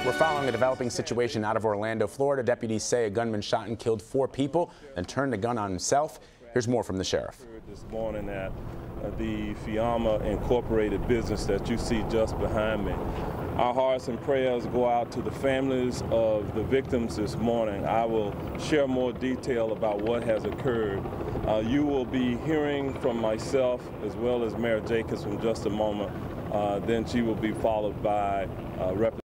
We're following a developing situation out of Orlando, Florida. Deputies say a gunman shot and killed 4 people, then turned the gun on himself. Here's more from the sheriff. This morning at the Fiamma Incorporated business that you see just behind me. Our hearts and prayers go out to the families of the victims this morning. I will share more detail about what has occurred. You will be hearing from myself as well as Mayor Jacobs in just a moment. Then she will be followed by Representative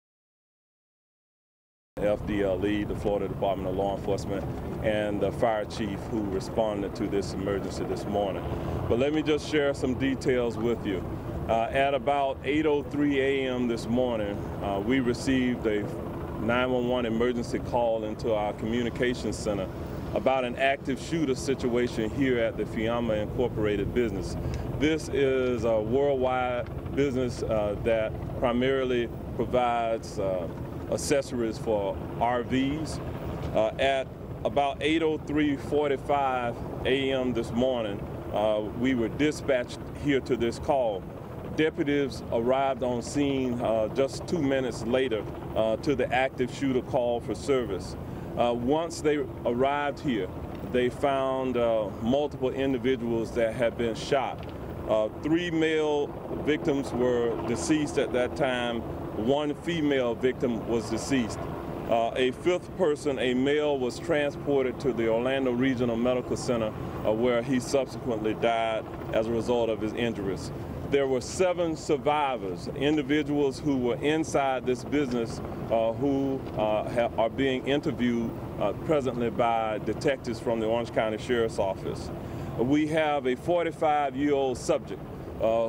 FDLE, the Florida Department of Law Enforcement, and the fire chief who responded to this emergency this morning. But let me just share some details with you. At about 8:03 a.m. this morning, we received a 911 emergency call into our communications center about an active shooter situation here at the Fiamma Incorporated business. This is a worldwide business that primarily provides accessories for RVs. At about 8:45 a.m. this morning, we were dispatched here to this call. Deputies arrived on scene just 2 minutes later to the active shooter call for service. Once they arrived here, they found multiple individuals that had been shot. 3 male victims were deceased at that time. 1 female victim was deceased. A 5th person, a male, was transported to the Orlando Regional Medical Center where he subsequently died as a result of his injuries. There were 7 survivors, individuals who were inside this business who are being interviewed presently by detectives from the Orange County Sheriff's Office. We have a 45-year-old subject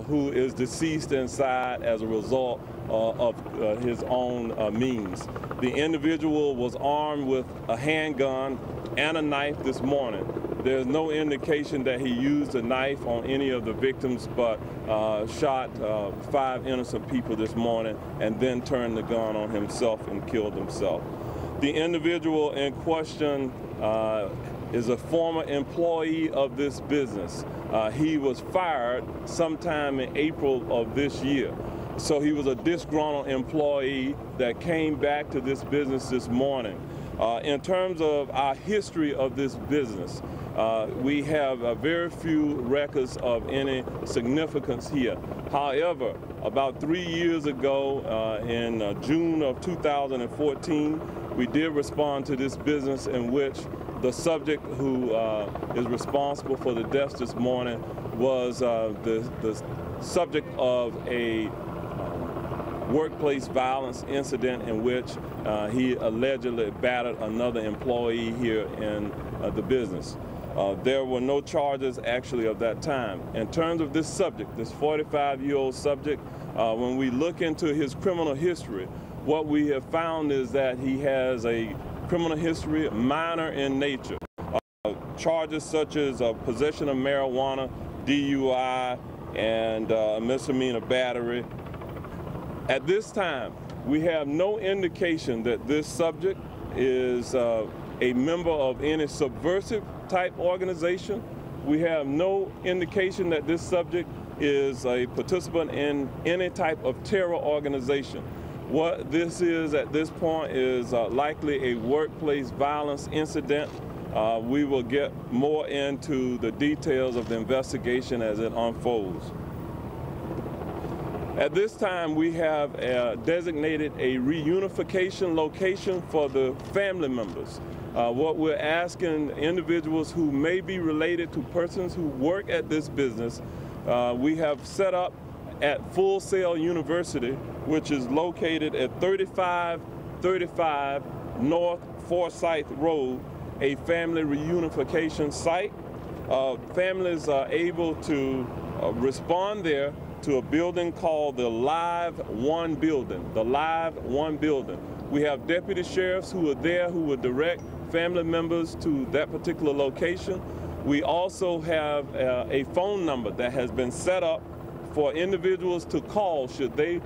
who is deceased inside as a result of his own means. The individual was armed with a handgun and a knife this morning. There's no indication that he used a knife on any of the victims, but shot 5 innocent people this morning and then turned the gun on himself and killed himself. The individual in question is a former employee of this business. He was fired sometime in April of this year. So he was a disgruntled employee that came back to this business this morning. In terms of our history of this business, we have very few records of any significance here. However, about 3 years ago, in June of 2014, we did respond to this business in which the subject who is responsible for the deaths this morning was the subject of a workplace violence incident in which he allegedly battered another employee here in the business. There were no charges actually of that time. In terms of this subject, this 45-year-old subject, when we look into his criminal history, what we have found is that he has a criminal history minor in nature. Charges such as possession of marijuana, DUI, and misdemeanor battery. At this time, we have no indication that this subject is a member of any subversive type organization. We have no indication that this subject is a participant in any type of terror organization. What this is at this point is likely a workplace violence incident. We will get more into the details of the investigation as it unfolds. At this time, we have designated a reunification location for the family members. What we're asking individuals who may be related to persons who work at this business, we have set up at Full Sail University, which is located at 3535 North Forsyth Road, a family reunification site. Families are able to respond there to a building called the Live One Building, the Live One Building. We have deputy sheriffs who are there who will direct family members to that particular location. We also have a phone number that has been set up for individuals to call should they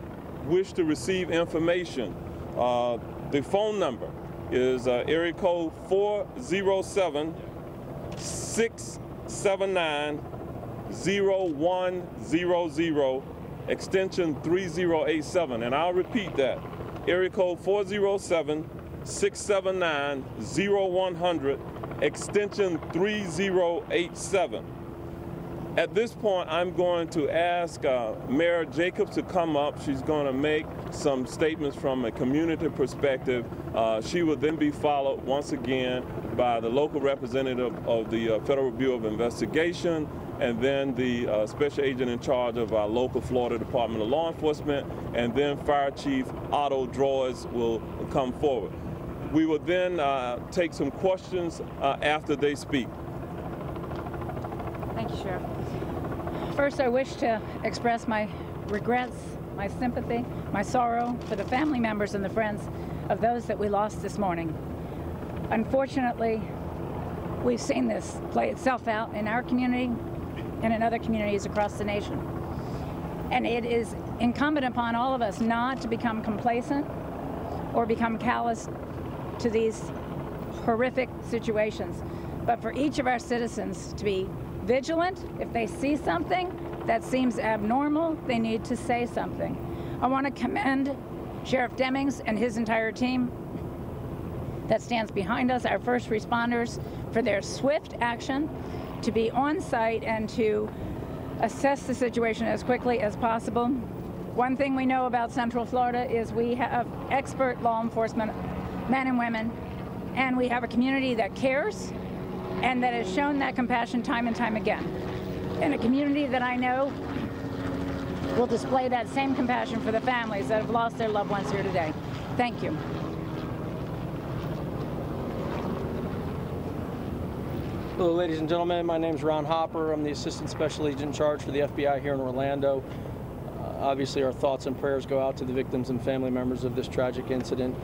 wish to receive information. The phone number is area code 407-679-0100, extension 3087. And I'll repeat that, area code 407-679-0100, extension 3087. At this point, I'm going to ask Mayor Jacobs to come up. She's going to make some statements from a community perspective. She will then be followed once again by the local representative of the Federal Bureau of Investigation, and then the special agent in charge of our local Florida Department of Law Enforcement, and then Fire Chief Otto Droyes will come forward. We will then take some questions after they speak. Thank you, Sheriff. First, I wish to express my regrets, my sympathy, my sorrow for the family members and the friends of those that we lost this morning. Unfortunately, we've seen this play itself out in our community and in other communities across the nation. And it is incumbent upon all of us not to become complacent or become callous to these horrific situations, but for each of our citizens to be vigilant. If they see something that seems abnormal, they need to say something. I want to commend Sheriff Demings and his entire team that stands behind us, our first responders, for their swift action to be on site and to assess the situation as quickly as possible. One thing we know about Central Florida is we have expert law enforcement men and women, and we have a community that cares and that has shown that compassion time and time again. And a community that I know will display that same compassion for the families that have lost their loved ones here today. Thank you. Hello, ladies and gentlemen. My name is Ron Hopper. I'm the Assistant Special Agent in charge for the FBI here in Orlando. Obviously, our thoughts and prayers go out to the victims and family members of this tragic incident.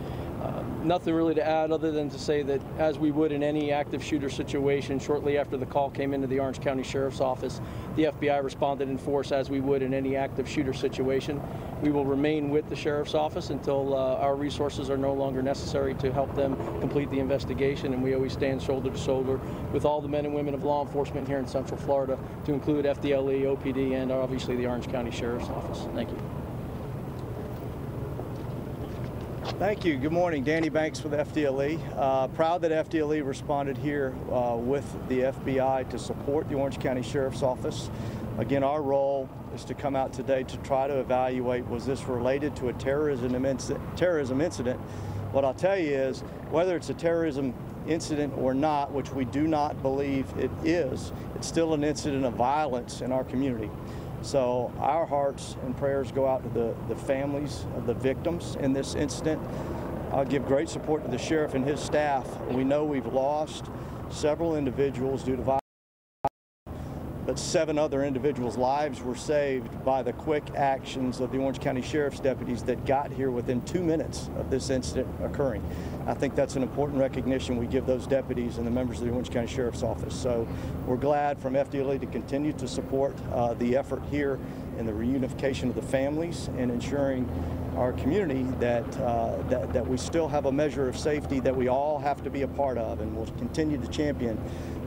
Nothing really to add other than to say that as we would in any active shooter situation, shortly after the call came into the Orange County Sheriff's Office, the FBI responded in force as we would in any active shooter situation. We will remain with the Sheriff's Office until our resources are no longer necessary to help them complete the investigation, and we always stand shoulder to shoulder with all the men and women of law enforcement here in Central Florida, to include FDLE, OPD, and obviously the Orange County Sheriff's Office. Thank you. Thank you. Good morning. Danny Banks with FDLE. Proud that FDLE responded here with the FBI to support the Orange County Sheriff's Office. Again, our role is to come out today to try to evaluate, was this related to a terrorism incident? What I'll tell you is, whether it's a terrorism incident or not, which we do not believe it is, it's still an incident of violence in our community. So our hearts and prayers go out to the families of the victims in this incident. I'll give great support to the sheriff and his staff. We know we've lost several individuals due to violence, but 7 other individuals' lives were saved by the quick actions of the Orange County Sheriff's deputies that got here within 2 minutes of this incident occurring. I think that's an important recognition we give those deputies and the members of the Orange County Sheriff's Office. So we're glad from FDLE to continue to support the effort here in the reunification of the families and ensuring our community that we still have a measure of safety that we all have to be a part of, and we'll continue to champion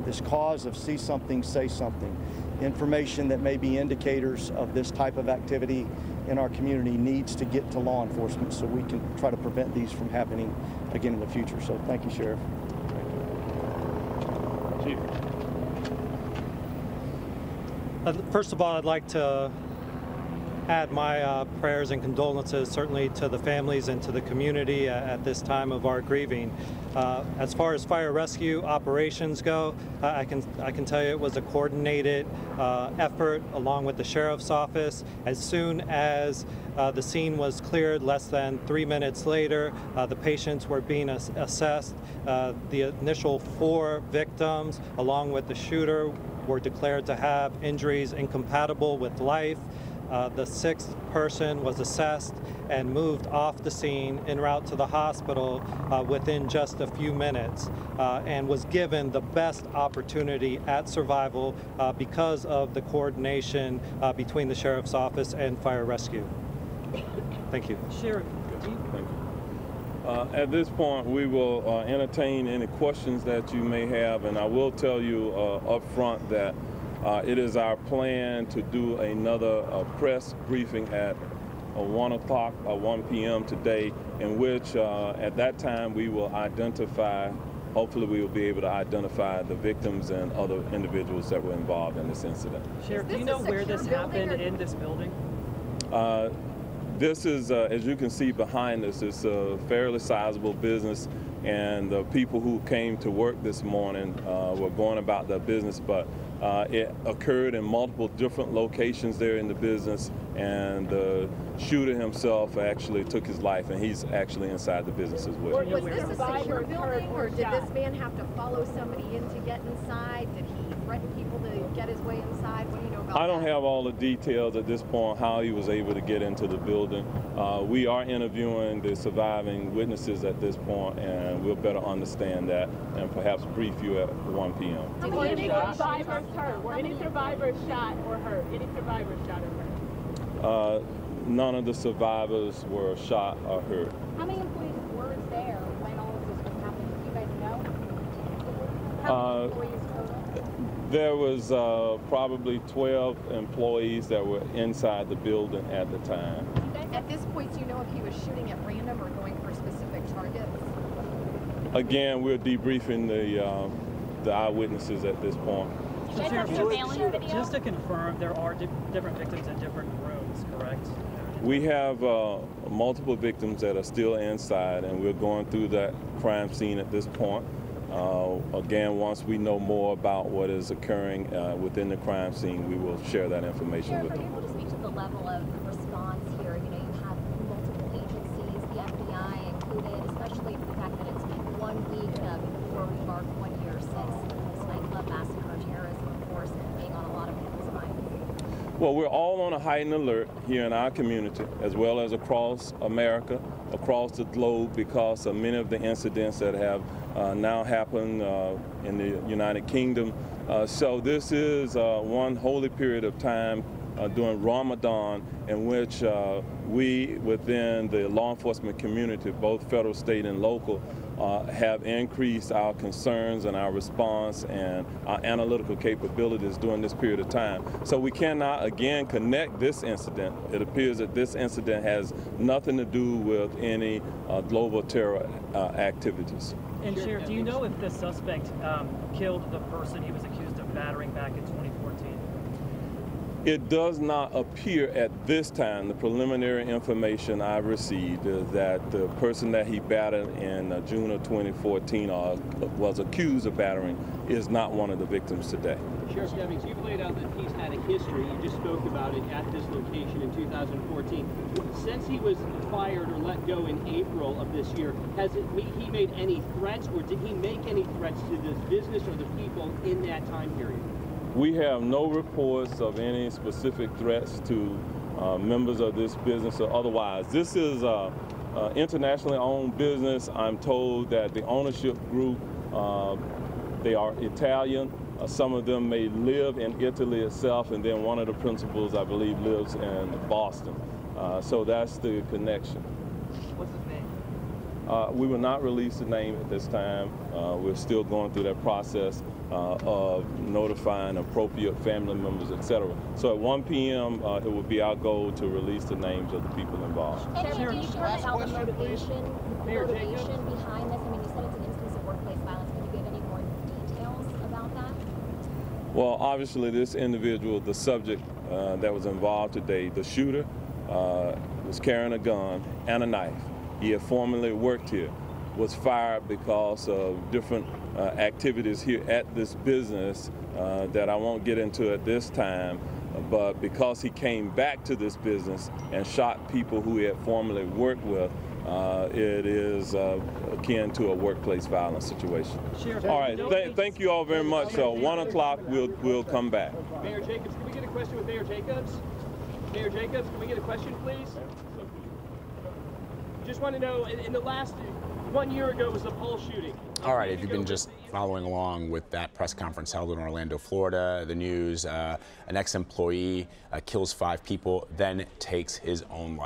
this cause of see something, say something. Information that may be indicators of this type of activity in our community needs to get to law enforcement so we can try to prevent these from happening again in the future. So thank you, Sheriff. Chief. First of all, I'd like to add my prayers and condolences certainly to the families and to the community at this time of our grieving. As far as fire rescue operations go, I can tell you it was a coordinated effort along with the Sheriff's Office. As soon as the scene was cleared, less than 3 minutes later, the patients were being assessed. The initial 4 victims, along with the shooter, were declared to have injuries incompatible with life. The 6th person was assessed and moved off the scene en route to the hospital within just a few minutes, and was given the best opportunity at survival because of the coordination between the Sheriff's Office and Fire Rescue. Thank you. Sheriff. Thank you. At this point, we will entertain any questions that you may have, and I will tell you up front that it is our plan to do another press briefing at 1 o'clock or 1 p.m. today, in which at that time we will identify, hopefully we will be able to identify the victims and other individuals that were involved in this incident. Sheriff, do you know where this happened in this building? This is, as you can see behind us, it's a fairly sizable business, and the people who came to work this morning were going about their business, but it occurred in multiple different locations there in the business, and the shooter himself actually took his life, and he's actually inside the business as well. Was this a secure building, or did this man have to follow somebody in to get inside? Did he threaten people to get his way inside? What do you know about that? I don't have all the details at this point how he was able to get into the building. We are interviewing the surviving witnesses at this point, and we'll better understand that and perhaps brief you at 1 p.m. Were any survivors hurt? Were any survivors shot or hurt? Any survivors shot or hurt? None of the survivors were shot or hurt. How many employees were there when all of this was happening? Do you guys know? How many employees total? There was probably 12 employees that were inside the building at the time. At this point, do you know if he was shooting at random or going for specific targets? Again, we're debriefing the eyewitnesses at this point. Just to confirm, there are different victims in different rooms, correct? We have multiple victims that are still inside, and we're going through that crime scene at this point. Again, once we know more about what is occurring within the crime scene, we will share that information with them. Are you able to speak to the level of response here? You know, you have multiple agencies, the FBI included, especially the fact that it's 1 week before we mark 1 year since this nightclub massacre, terrorism, of course, being on a lot of people's minds. Well, we're all on a heightened alert here in our community, as well as across America, across the globe, because of many of the incidents that have now happened in the United Kingdom. So this is one holy period of time during Ramadan, in which we within the law enforcement community, both federal, state, and local, have increased our concerns and our response and our analytical capabilities during this period of time. So we cannot again connect this incident. It appears that this incident has nothing to do with any global terror activities. And Sheriff, do you know if the suspect killed the person he was accused of battering back in 2014? It does not appear at this time, the preliminary information I've received, is that the person that he battered in June of 2014 or was accused of battering is not one of the victims today. Sheriff Stebbings, you've laid out that he's had a history. You just spoke about it at this location in 2014. Since he was fired or let go in April of this year, has he made any threats, or did he make any threats to this business or the people in that time period? We have no reports of any specific threats to members of this business or otherwise. This is an internationally owned business. I'm told that the ownership group, they are Italian. Some of them may live in Italy itself, and then one of the principals, I believe, lives in Boston. So that's the connection. What's his name? We will not release the name at this time. We're still going through that process of notifying appropriate family members, etc. So at 1 p.m., it will be our goal to release the names of the people involved. And do you know about the motivation behind this? I mean, you said it's an instance of workplace violence. Can you give any more details about that? Well, obviously, this individual, the subject that was involved today, the shooter, was carrying a gun and a knife. He had formerly worked here, was fired because of different activities here at this business that I won't get into at this time, but because he came back to this business and shot people who he had formerly worked with, it is akin to a workplace violence situation. All right, thank you all very much. 1 o'clock, we'll come back. Mayor Jacobs, can we get a question with Mayor Jacobs? Mayor Jacobs, can we get a question, please? Just want to know, in the last 1 year ago was the Pulse shooting. All right, if you've been just following along with that press conference held in Orlando, Florida, the news, an ex-employee kills 5 people, then takes his own life.